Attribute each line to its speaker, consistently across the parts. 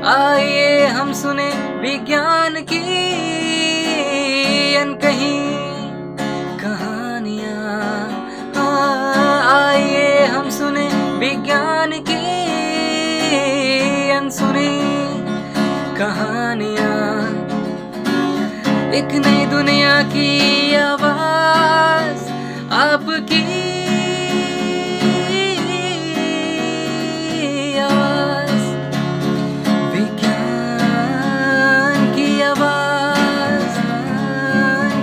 Speaker 1: आइए हम सुने विज्ञान की अनकही कहानियाँ। आइए हम सुने विज्ञान की अनसुनी कहानियाँ। एक नई दुनिया की आवाज़ आपकी आवाज़, विज्ञान की आवाज़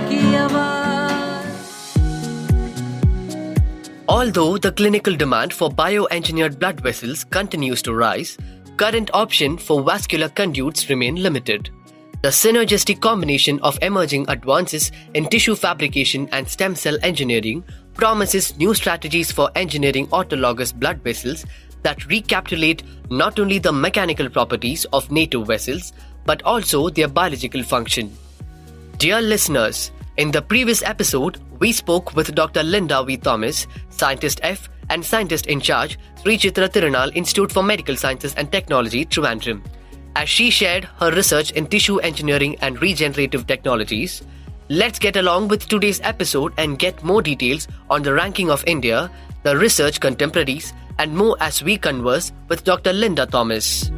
Speaker 1: की आवाज़।
Speaker 2: Although the clinical demand for bioengineered blood vessels continues to rise, current options for vascular conduits remain limited. The synergistic combination of emerging advances in tissue fabrication and stem cell engineering promises new strategies for engineering autologous blood vessels that recapitulate not only the mechanical properties of native vessels but also their biological function. Dear listeners, in the previous episode, we spoke with Dr. Linda V. Thomas, Scientist F and Scientist in Charge, Sri Chitra Tirunal Institute for Medical Sciences and Technology, Trivandrum, as she shared her research in tissue engineering and regenerative technologies. Let's get along with today's episode and get more details on the ranking of India, the research contemporaries, and more as we converse with Dr. Linda Thomas.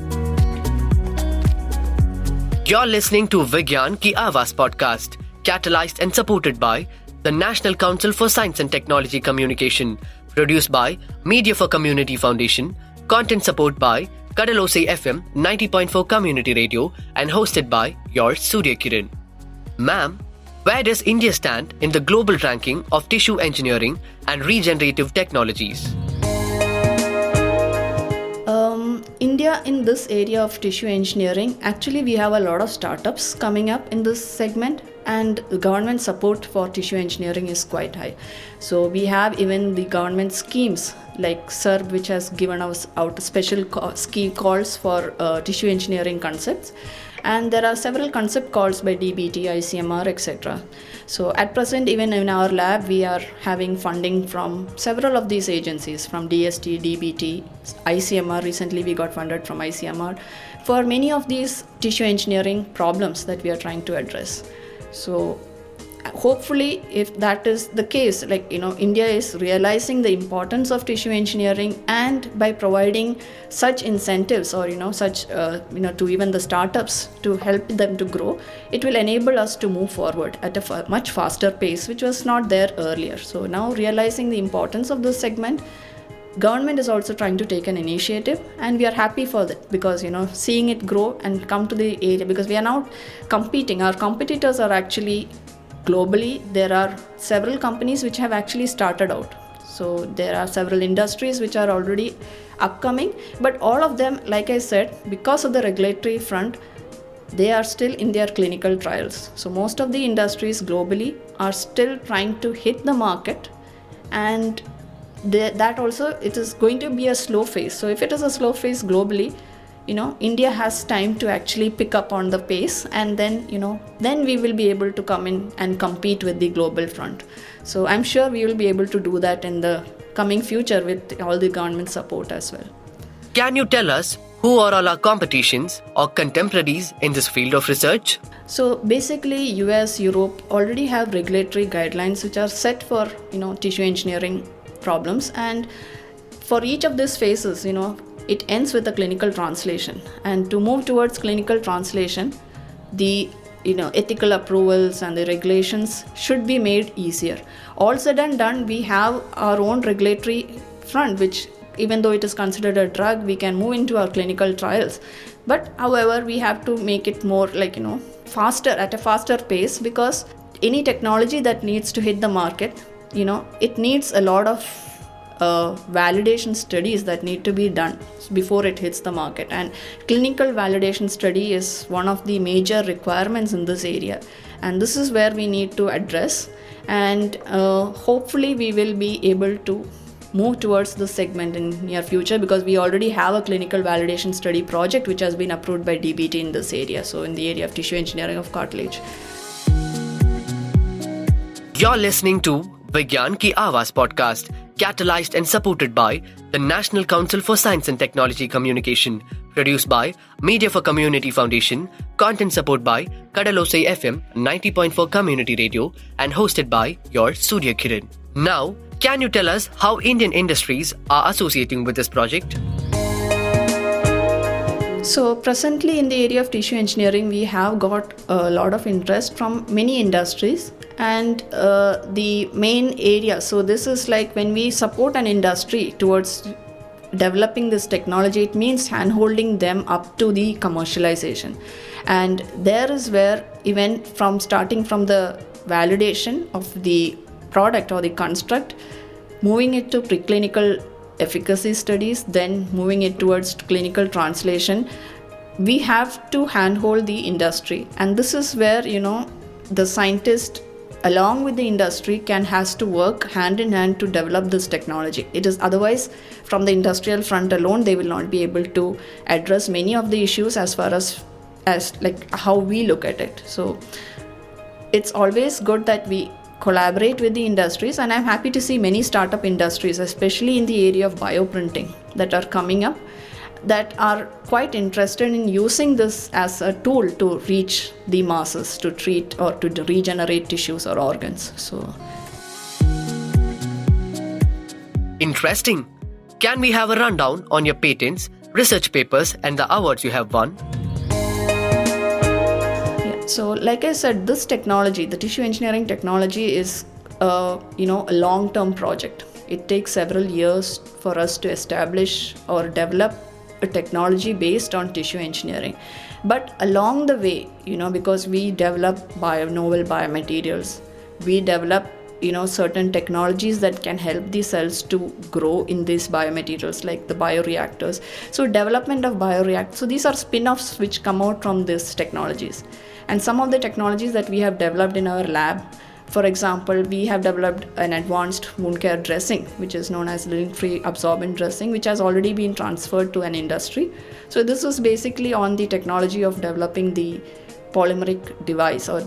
Speaker 2: You're listening to Vigyan Ki Awaaz podcast, catalyzed and supported by the National Council for Science and Technology Communication, produced by Media for Community Foundation, content support by Kadalose FM 90.4 Community Radio, and hosted by your Surya Kiran. Ma'am, where does India stand in the global ranking of tissue engineering and regenerative technologies?
Speaker 3: India in this area of tissue engineering, actually we have a lot of startups coming up in this segment, and the government support for tissue engineering is quite high. So we have even the government schemes like SERB, which has given us out special scheme calls for tissue engineering concepts, and there are several concept calls by DBT, ICMR, etc. So at present, even in our lab, we are having funding from several of these agencies, from DST, DBT, ICMR. Recently we got funded from ICMR for many of these tissue engineering problems that we are trying to address. So hopefully, if that is the case, India is realizing the importance of tissue engineering, and by providing such incentives or to even the startups to help them to grow, it will enable us to move forward at a much faster pace, which was not there earlier. So now, realizing the importance of this segment, government is also trying to take an initiative, and we are happy for that, because seeing it grow and come to the area, because we are now competing. Our competitors are actually globally, there are several companies which have actually started out. So there are several industries which are already upcoming, but all of them, like I said, because of the regulatory front, they are still in their clinical trials. So most of the industries globally are still trying to hit the market, and that also, it is going to be a slow phase. So if it is a slow phase globally, India has time to actually pick up on the pace, and then we will be able to come in and compete with the global front. So I'm sure we will be able to do that in the coming future with all the government support as well.
Speaker 2: Can you tell us who are all our competitions or contemporaries in this field of research?
Speaker 3: So basically, US, Europe already have regulatory guidelines which are set for tissue engineering problems, and for each of these phases, it ends with a clinical translation, and to move towards clinical translation, the ethical approvals and the regulations should be made easier. All said and done, we have our own regulatory front, which even though it is considered a drug, we can move into our clinical trials. But however, we have to make it more faster, at a faster pace, because any technology that needs to hit the market, it needs a lot of validation studies that need to be done before it hits the market, and clinical validation study is one of the major requirements in this area, and this is where we need to address, and hopefully we will be able to move towards this segment in near future, because we already have a clinical validation study project which has been approved by DBT in this area, so in the area of tissue engineering of cartilage.
Speaker 2: You're listening to Vigyan Ki Awaaz podcast, catalyzed and supported by the National Council for Science and Technology Communication, produced by Media for Community Foundation, content support by Kadalosai FM 90.4 Community Radio, and hosted by your Surya Kiran. Now, can you tell us how Indian industries are associating with this project?
Speaker 3: So presently in the area of tissue engineering, we have got a lot of interest from many industries, and the main area, so this is like when we support an industry towards developing this technology, it means hand-holding them up to the commercialization. And there is where even from starting from the validation of the product or the construct, moving it to preclinical efficacy studies, then moving it towards clinical translation, we have to handhold the industry. And this is where, the scientist along with the industry has to work hand in hand to develop this technology. It is otherwise, from the industrial front alone, they will not be able to address many of the issues as far as like how we look at it. So it's always good that we collaborate with the industries, and I'm happy to see many startup industries, especially in the area of bioprinting, that are coming up, that are quite interested in using this as a tool to reach the masses, to treat or to regenerate tissues or organs. So
Speaker 2: interesting. Can we have a rundown on your patents, research papers, and the awards you have won?
Speaker 3: So like I said, this technology, the tissue engineering technology, is a long-term project. It takes several years for us to establish or develop a technology based on tissue engineering. But along the way, because we develop novel biomaterials, we develop certain technologies that can help the cells to grow in these biomaterials, like the bioreactors. So development of bioreactors. So these are spin-offs which come out from these technologies. And some of the technologies that we have developed in our lab, for example, we have developed an advanced wound care dressing, which is known as lint-free absorbent dressing, which has already been transferred to an industry. So this was basically on the technology of developing the polymeric device, or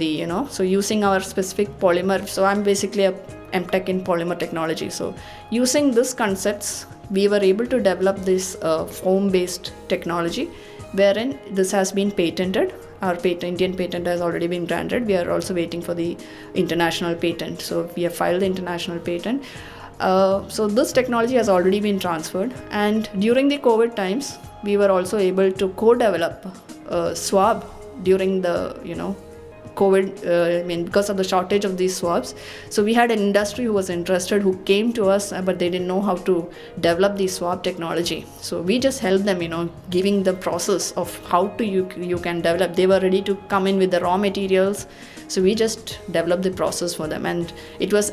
Speaker 3: so using our specific polymer. So I'm basically a MTech in polymer technology. So using these concepts, we were able to develop this foam-based technology, wherein this has been patented. Our Indian patent has already been granted. We are also waiting for the international patent. So we have filed the international patent. So this technology has already been transferred. And during the COVID times, we were also able to co-develop a swab during the, COVID, because of the shortage of these swabs. So we had an industry who was interested, who came to us, but they didn't know how to develop the swab technology. So we just helped them, giving the process of how to you can develop. They were ready to come in with the raw materials. So we just developed the process for them. And it was,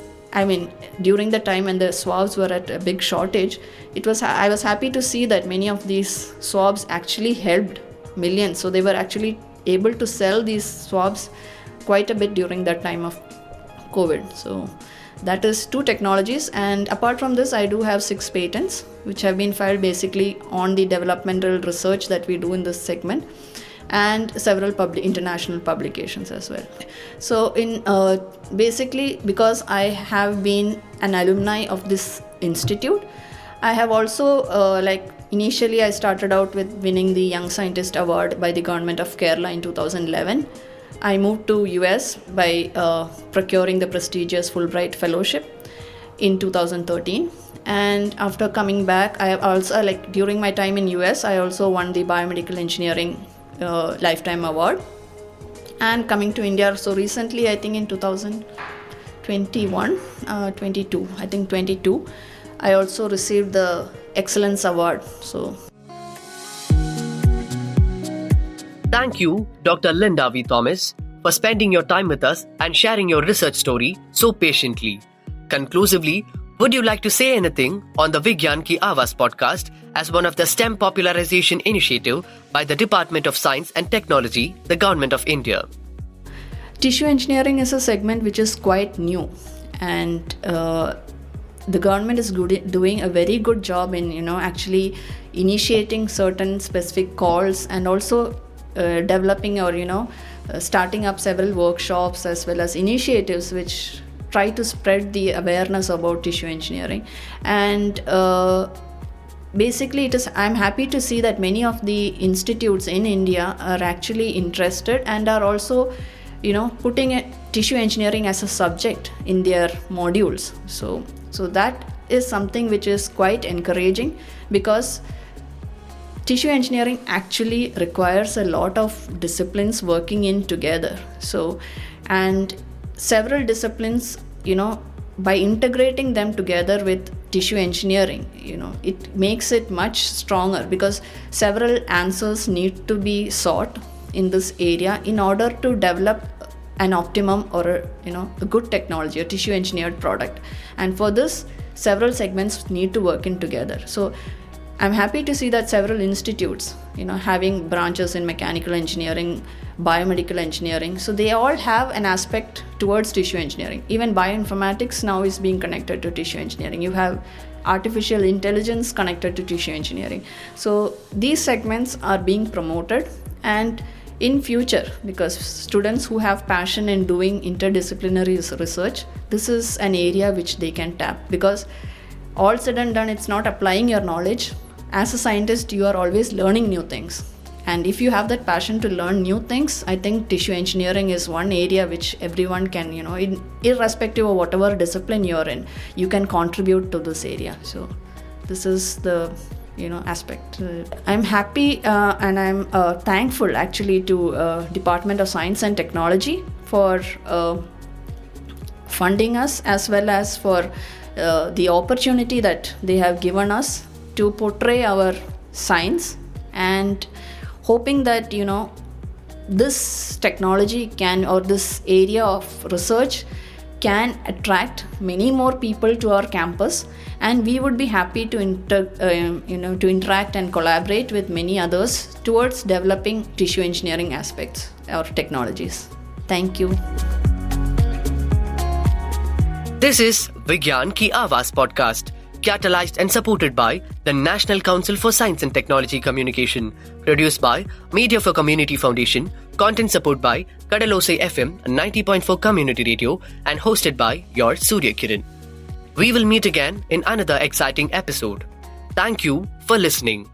Speaker 3: during the time when the swabs were at a big shortage, I was happy to see that many of these swabs actually helped millions. So they were actually able to sell these swabs quite a bit during that time of COVID. So that is 2 technologies. And apart from this, I do have 6 patents which have been filed basically on the developmental research that we do in this segment, and several international publications as well. So in basically, because I have been an alumni of this institute, I have also initially, I started out with winning the Young Scientist Award by the Government of Kerala in 2011. I moved to US by procuring the prestigious Fulbright Fellowship in 2013. And after coming back, I have also, during my time in US, I also won the Biomedical Engineering Lifetime Award. And coming to India, so recently, I think in 2022, I also received the Excellence Award. So
Speaker 2: thank you, Dr. Linda V. Thomas, for spending your time with us and sharing your research story so patiently. Conclusively, would you like to say anything on the Vigyan Ki Awaaz podcast as one of the STEM popularization initiative by the Department of Science and Technology, the Government of India?
Speaker 3: Tissue engineering is a segment which is quite new, and the government is doing a very good job in actually initiating certain specific calls, and also developing or starting up several workshops as well as initiatives which try to spread the awareness about tissue engineering. And basically I'm happy to see that many of the institutes in India are actually interested and are also putting tissue engineering as a subject in their modules. So that is something which is quite encouraging, because tissue engineering actually requires a lot of disciplines working in together. So, and several disciplines, by integrating them together with tissue engineering, it makes it much stronger, because several answers need to be sought in this area in order to develop an optimum or a good technology, a tissue engineered product. And for this, several segments need to work in together. So I'm happy to see that several institutes, having branches in mechanical engineering, biomedical engineering, so they all have an aspect towards tissue engineering. Even bioinformatics now is being connected to tissue engineering. You have artificial intelligence connected to tissue engineering. So these segments are being promoted, and in future, because students who have passion in doing interdisciplinary research, this is an area which they can tap, because all said and done, it's not applying your knowledge. As a scientist, you are always learning new things. And if you have that passion to learn new things, I think tissue engineering is one area which everyone can, irrespective of whatever discipline you're in, you can contribute to this area. So this is the aspect. I'm happy and I'm thankful actually to Department of Science and Technology for funding us, as well as for the opportunity that they have given us to portray our science, and hoping that this technology can, or this area of research can attract many more people to our campus, and we would be happy to interact and collaborate with many others towards developing tissue engineering aspects or technologies. Thank you.
Speaker 2: This is Vigyan Ki Awaaz podcast, catalyzed and supported by the National Council for Science and Technology Communication, produced by Media for Community Foundation, content support by Kadalose FM 90.4 Community Radio, and hosted by your Surya Kiran. We will meet again in another exciting episode. Thank you for listening.